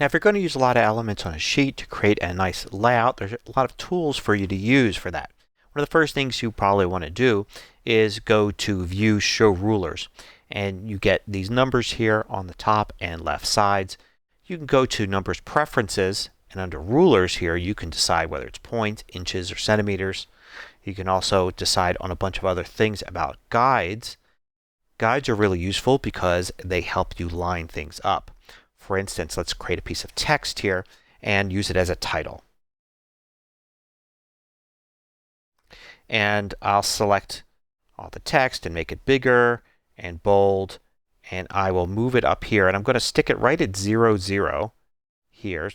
Now, if you're going to use a lot of elements on a sheet to create a nice layout, there's a lot of tools for you to use for that. One of the first things you probably want to do is go to View, Show Rulers. And you get these numbers here on the top and left sides. You can go to Numbers Preferences, and under Rulers here you can decide whether it's points, inches, or centimeters. You can also decide on a bunch of other things about guides. Guides are really useful because they help you line things up. For instance, let's create a piece of text here and use it as a title. And I'll select all the text and make it bigger and bold, and I will move it up here, and I'm going to stick it right at 0, 0 here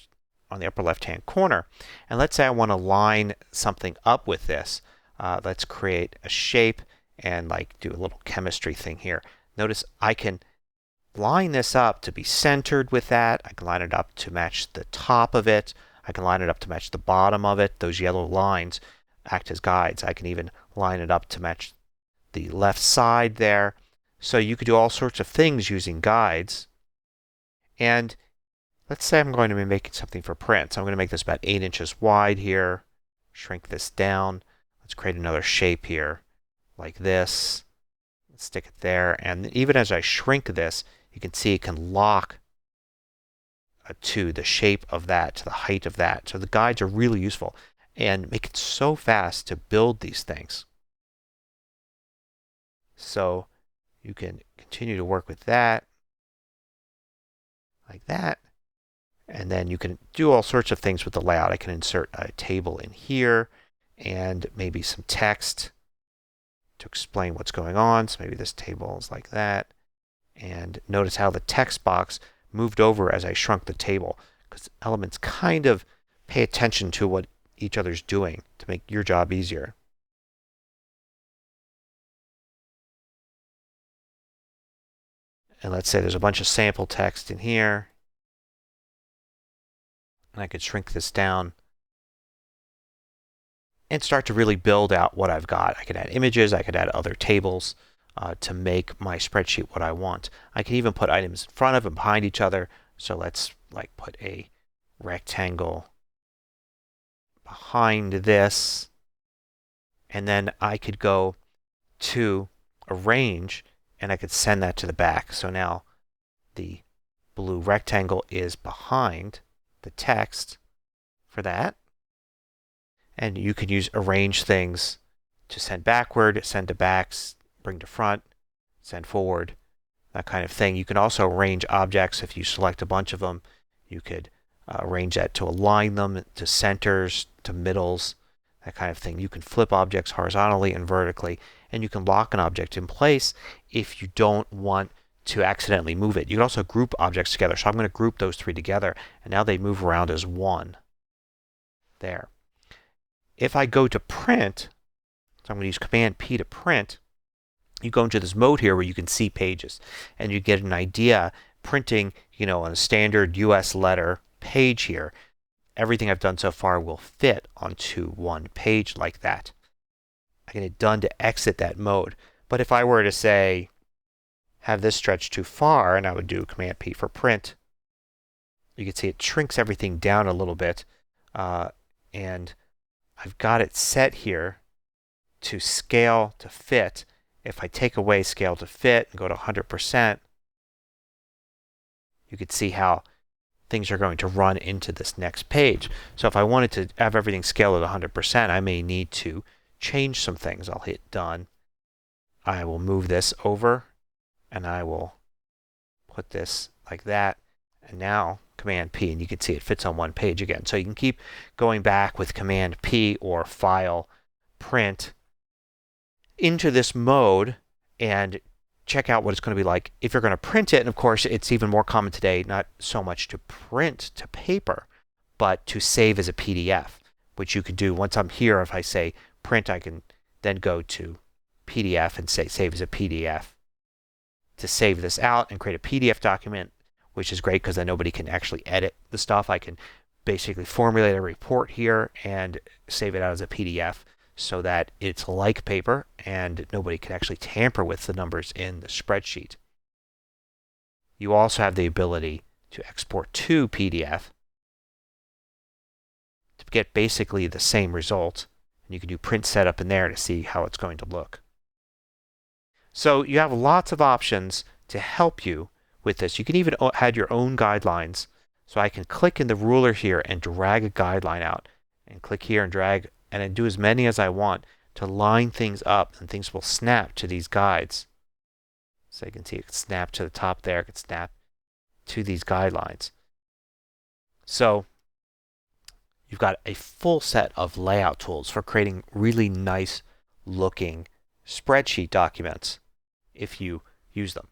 on the upper left hand corner. And let's say I want to line something up with this. Let's create a shape and do a little chemistry thing here. Notice I can line this up to be centered with that. I can line it up to match the top of it. I can line it up to match the bottom of it. Those yellow lines act as guides. I can even line it up to match the left side there. So you could do all sorts of things using guides. And let's say I'm going to be making something for print. So I'm going to make this about 8 inches wide here. Shrink this down. Let's create another shape here like this. Let's stick it there. And even as I shrink this, you can see it can lock to the shape of that, to the height of that. So the guides are really useful and make it so fast to build these things. So you can continue to work with that like that. And then you can do all sorts of things with the layout. I can insert a table in here and maybe some text to explain what's going on. So maybe this table is like that. And notice how the text box moved over as I shrunk the table, because elements kind of pay attention to what each other's doing to make your job easier. And let's say there's a bunch of sample text in here. And I could shrink this down and start to really build out what I've got. I could add images, I could add other tables to make my spreadsheet what I want. I can even put items in front of and behind each other. So let's put a rectangle behind this. And then I could go to Arrange and I could send that to the back. So now the blue rectangle is behind the text for that. And you can use Arrange things to send backward, send to back, bring to front, send forward, that kind of thing. You can also arrange objects. If you select a bunch of them, you could arrange that to align them to centers, to middles, that kind of thing. You can flip objects horizontally and vertically, and you can lock an object in place if you don't want to accidentally move it. You can also group objects together. So I'm going to group those three together, and now they move around as one. There. If I go to print, so I'm going to use Command P to print, you go into this mode here where you can see pages, and you get an idea printing, on a standard US letter page here. Everything I've done so far will fit onto one page like that. I can hit done to exit that mode. But if I were to say, have this stretch too far, and I would do Command P for print, you can see it shrinks everything down a little bit. And I've got it set here to scale to fit. If I take away scale to fit and go to 100%, you can see how things are going to run into this next page. So if I wanted to have everything scaled at 100%, I may need to change some things. I'll hit done. I will move this over and I will put this like that. And now Command P, and you can see it fits on one page again. So you can keep going back with Command P or File, Print into this mode and check out what it's going to be like if you're going to print it. And of course, it's even more common today, not so much to print to paper, but to save as a PDF, which you could do. Once I'm here, if I say print, I can then go to PDF and say save as a PDF to save this out and create a PDF document, which is great because then nobody can actually edit the stuff. I can basically formulate a report here and save it out as a PDF so that it's like paper and nobody can actually tamper with the numbers in the spreadsheet. You also have the ability to export to PDF to get basically the same result. And you can do print setup in there to see how it's going to look. So you have lots of options to help you with this. You can even add your own guidelines. So I can click in the ruler here and drag a guideline out, and click here and drag, and then do as many as I want to line things up, and things will snap to these guides. So you can see it can snap to the top there, it can snap to these guidelines. So you've got a full set of layout tools for creating really nice looking spreadsheet documents if you use them.